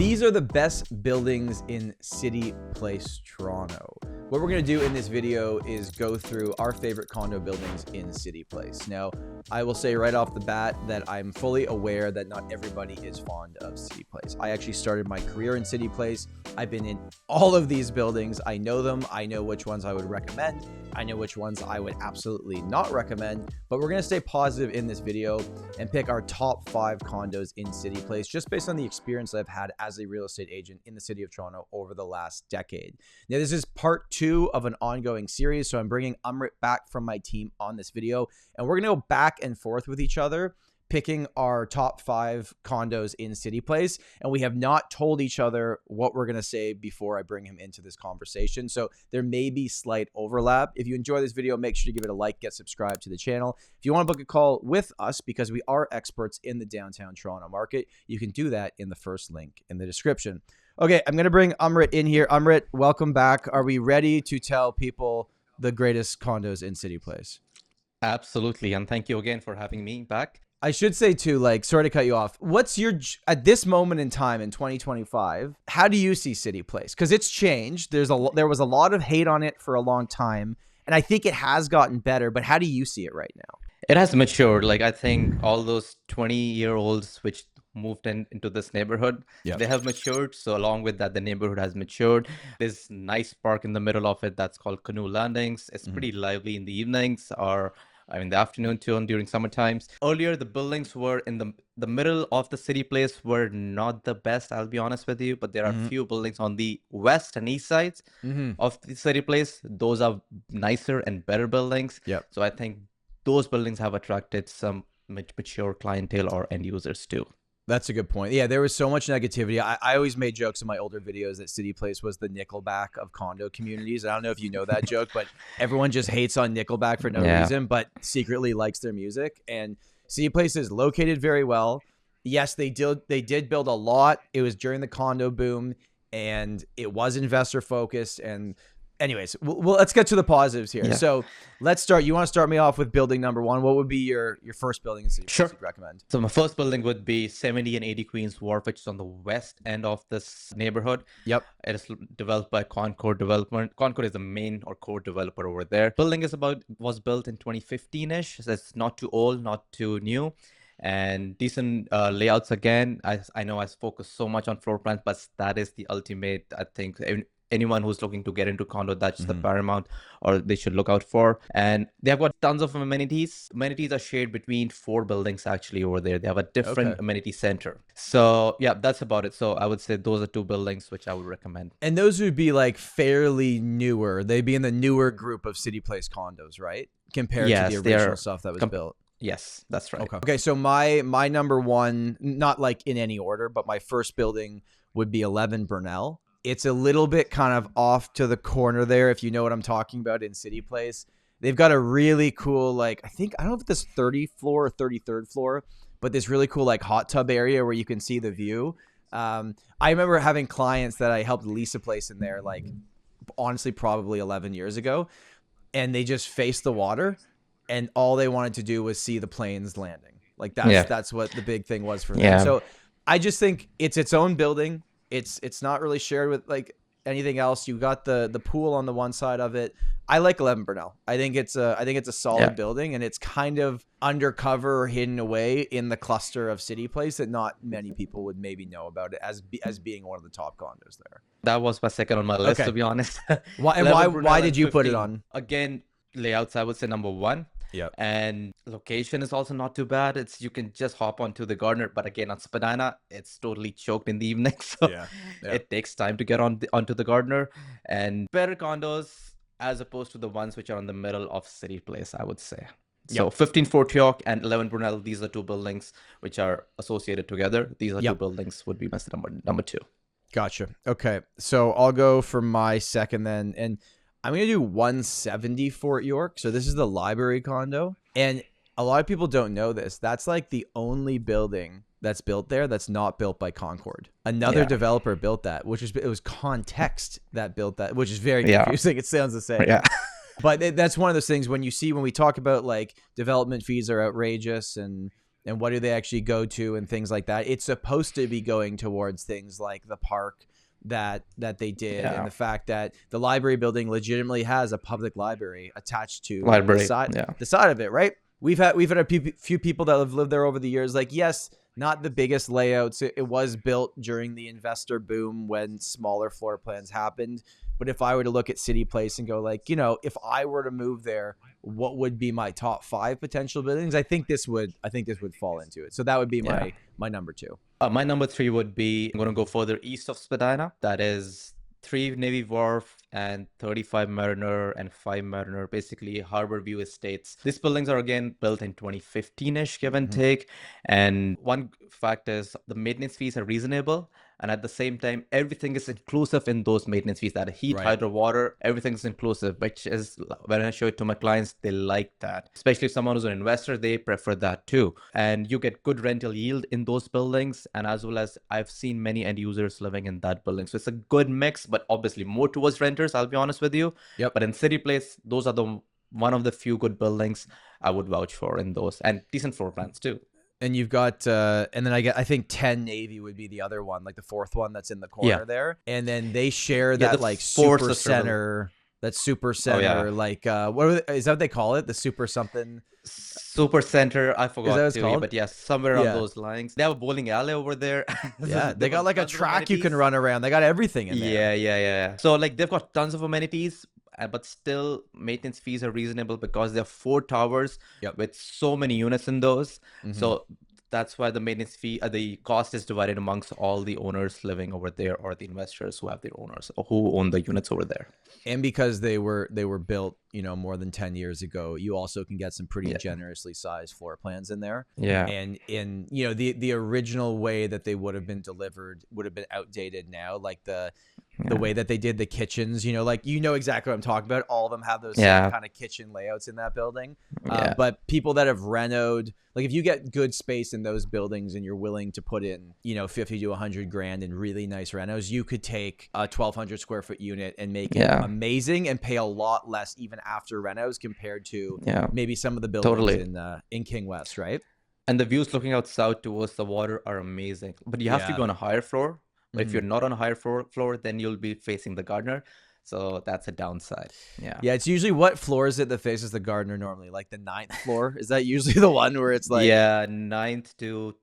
These are the best buildings in CityPlace, Toronto. What we're going to do in this video is go through our favorite condo buildings in CityPlace. Now, I will say right off the bat that I'm fully aware that not everybody is fond of CityPlace. I actually started my career in CityPlace. I've been in all of these buildings. I know them. I know which ones I would recommend. I know which ones I would absolutely not recommend, but we're going to stay positive in this video and pick our top 5 condos in CityPlace just based on the experience I've had as a real estate agent in the city of Toronto over the last decade. Now, this is part 2 of an ongoing series, so I'm bringing Amrit back from my team on this video, and we're going to go back and forth with each other, picking our top 5 condos in CityPlace, and we have not told each other what we're going to say before I bring him into this conversation, so there may be slight overlap. If you enjoy this video, make sure to give it a like, get subscribed to the channel. If you want to book a call with us, because we are experts in the downtown Toronto market, you can do that in the first link in the description. Okay, I'm going to bring Amrit in here. Amrit, welcome back. Are we ready to tell people the greatest condos in CityPlace? Absolutely, and thank you again for having me back. I should say too, like, sorry to cut you off. What's your, at this moment in time in 2025, how do you see CityPlace? Because it's changed. There was a lot of hate on it for a long time, and I think it has gotten better, but how do you see it right now? It has matured. Like, I think all those 20-year-olds which moved into this neighborhood, they have matured. So along with that, the neighborhood has matured. There's nice park in the middle of it that's called Canoe Landings. It's pretty lively in the evenings, or the afternoon too, and during summer times. Earlier, the buildings were in the middle of the CityPlace were not the best, I'll be honest with you, but there are a few buildings on the west and east sides of the CityPlace. Those are nicer and better buildings. So I think those buildings have attracted some mature clientele or end users too. That's a good point. Yeah, there was so much negativity. I always made jokes in my older videos that CityPlace was the Nickelback of condo communities. I don't know if you know that joke, but everyone just hates on Nickelback for no reason, but secretly likes their music. And CityPlace is located very well. Yes, they did build a lot. It was during the condo boom, and it was investor focused. And anyways, well, let's get to the positives here. So let's start. You want to start me off with building number 1. What would be your first building in CityPlace you'd recommend? So my first building would be 70 and 80 Queens Wharf, which is on the west end of this neighborhood. It is developed by Concord Development. Concord is the main or core developer over there. Building was built in 2015-ish. So it's not too old, not too new. And decent layouts again. I know I focus so much on floor plans, but that is the ultimate, I think, anyone who's looking to get into condo, that's the paramount, or they should look out for. And they have got tons of amenities. Amenities are shared between 4 buildings actually over there. They have a different amenity center. So yeah, that's about it. So I would say those are 2 buildings which I would recommend. And those would be like fairly newer. They'd be in the newer group of CityPlace condos, right? Compared to the original stuff that was built. Yes, that's right. Okay. So my number 1, not like in any order, but my first building would be 11 Burnell. It's a little bit kind of off to the corner there, if you know what I'm talking about, in CityPlace. They've got a really cool, like, I don't know if it's 30th floor or 33rd floor, but this really cool, like, hot tub area where you can see the view. I remember having clients that I helped lease a place in there, like, honestly, probably 11 years ago, and they just faced the water, and all they wanted to do was see the planes landing. Like, that's what the big thing was for them. So I just think it's its own building. It's not really shared with like anything else. You got the pool on the one side of it. I like 11 Burnell. I think it's a solid building, and it's kind of undercover, hidden away in the cluster of CityPlace that not many people would maybe know about it as being one of the top condos there. That was my second on my list, to be honest. Why did you put it on? Again, layouts, I would say number 1. And location is also not too bad. You can just hop onto the Gardner, but again on Spadina, it's totally choked in the evening, so it takes time to get onto the Gardner. And better condos as opposed to the ones which are in the middle of CityPlace, I would say. So 15 Fort York and 11 Brunel, these are 2 buildings which are associated together. These are 2 buildings would be my number 2. Gotcha. Okay, so I'll go for my second then, and I'm going to do 170 Fort York. So this is the library condo. And a lot of people don't know this. That's like the only building that's built there that's not built by Concord. Another developer built that, it was Context that built that, which is very confusing. It sounds the same. But that's one of those things when we talk about like development fees are outrageous and and what do they actually go to and things like that. It's supposed to be going towards things like the park that they did, and the fact that the library building legitimately has a public library attached to the side of it, right? We've had a few people that have lived there over the years. Like, yes, not the biggest layouts. It was built during the investor boom when smaller floor plans happened. But if I were to look at CityPlace and go like, if I were to move there, what would be my top 5 potential buildings? I think this would fall into it. So that would be my number 2. My number 3 would be, I'm going to go further east of Spadina. That is 3 Navy Wharf and 35 Mariner and 5 Mariner, basically Harbor View Estates. These buildings are again built in 2015-ish, give and take. And one fact is the maintenance fees are reasonable. And at the same time, everything is inclusive in those maintenance fees. That heat, hydro, water, everything is inclusive, which is, when I show it to my clients, they like that. Especially if someone who's an investor, they prefer that too. And you get good rental yield in those buildings. And as well as I've seen many end users living in that building. So it's a good mix, but obviously more towards renters, I'll be honest with you. Yep. But in CityPlace, those are one of the few good buildings I would vouch for in those, and decent floor plans too. And you've got, and then I think 10 Navy would be the other one, like the 4th one that's in the corner there. And then they share that like super center, like, is that what they call it? The super something? Super center, I forgot. Is that what it's called? But yes, somewhere on those lines. They have a bowling alley over there. Yeah, they got like a track you can run around. They got everything in there. Yeah. So like they've got tons of amenities, but still maintenance fees are reasonable because there are 4 towers with so many units in those. So that's why the maintenance fee, the cost is divided amongst all the owners living over there, or the investors who have their owners or who own the units over there. And because they were built, more than 10 years ago, you also can get some pretty generously sized floor plans in there. Yeah. And in, the original way that they would have been delivered would have been outdated now. Like the way that they did the kitchens, like, exactly what I'm talking about. All of them have those same kind of kitchen layouts in that building. But people that have renoed, like if you get good space in those buildings and you're willing to put in, 50 to 100 grand in really nice renos, you could take a 1,200 square foot unit and make it amazing and pay a lot less even after renos compared to maybe some of the buildings in King West, right? And the views looking out south towards the water are amazing. But you have to go on a higher floor. But if you're not on a higher floor, then you'll be facing the gardener. So that's a downside. Yeah. Yeah. It's usually, what floor is it that faces the gardener normally? Like the 9th floor? Is that usually the one where it's like? Yeah, 9th to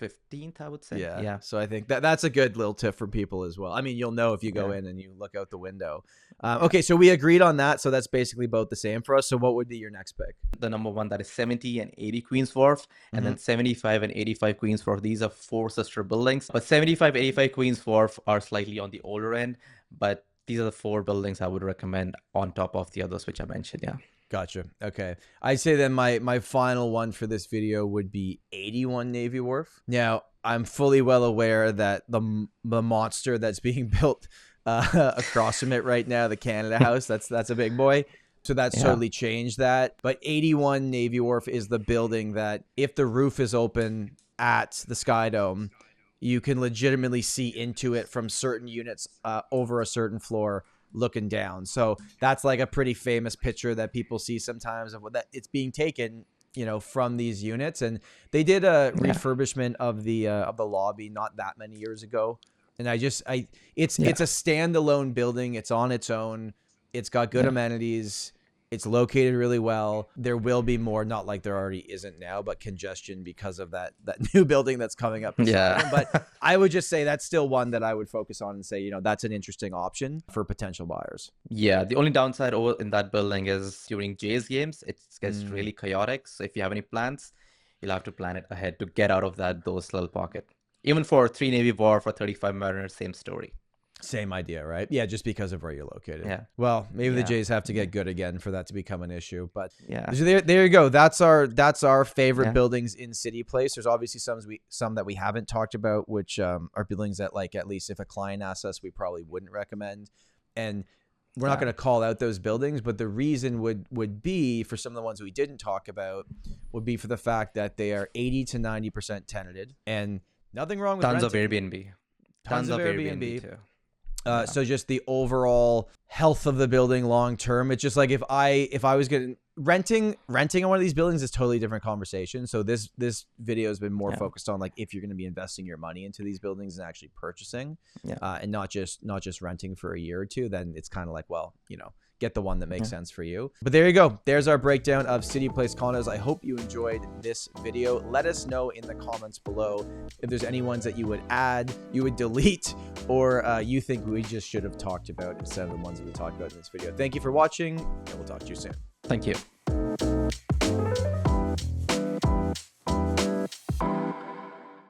15th, I would say. Yeah. So I think that's a good little tip for people as well. I mean, you'll know if you go in and you look out the window. Okay, so we agreed on that. So that's basically both the same for us. So what would be your next pick? The number 1, that is 70 and 80 Queens Wharf, and then 75 and 85 Queens Wharf. These are 4 sister buildings, but 75, 85 Queens Wharf are slightly on the older end, but these are the 4 buildings I would recommend on top of the others, which I mentioned. Yeah. Gotcha. Okay. I'd say then my final one for this video would be 81 Navy Wharf. Now, I'm fully well aware that the monster that's being built across from it right now, the Canada House, that's a big boy. So that's totally changed that. But 81 Navy Wharf is the building that if the roof is open at the Sky Dome, you can legitimately see into it from certain units over a certain floor looking down. So that's like a pretty famous picture that people see sometimes of what that it's being taken, from these units. And they did a refurbishment of the lobby not that many years ago. And it's a standalone building. It's on its own. It's got good amenities. It's located really well. There will be more, not like there already isn't now, but congestion because of that new building that's coming up. But I would just say that's still one that I would focus on and say, that's an interesting option for potential buyers. Yeah. The only downside over in that building is during Jays games, it gets really chaotic. So if you have any plans, you'll have to plan it ahead to get out of those little pocket. Even for 3 Navy Wharf or 35 Mariner, same story. Same idea, right? Yeah, just because of where you're located. Yeah. Well, maybe the Jays have to get good again for that to become an issue. But so there you go. That's our favorite buildings in CityPlace. There's obviously some that we haven't talked about, which are buildings that, like, at least if a client asks us, we probably wouldn't recommend. And we're not going to call out those buildings, but the reason would be for some of the ones we didn't talk about would be for the fact that they are 80 to 90% tenanted, and nothing wrong with Tons of Airbnb. Tons of Airbnb too. So just the overall health of the building long term. It's just like if I was getting renting on one of these buildings is totally different conversation. So this video has been more focused on like if you're going to be investing your money into these buildings and actually purchasing, and not just renting for a year or two. Then it's kind of like, well, you know, get the one that makes sense for you. But there you go. There's our breakdown of CityPlace condos. I hope you enjoyed this video. Let us know in the comments below if there's any ones that you would add, you would delete, or you think we just should have talked about instead of the ones that we talked about in this video. Thank you for watching, and we'll talk to you soon. Thank you.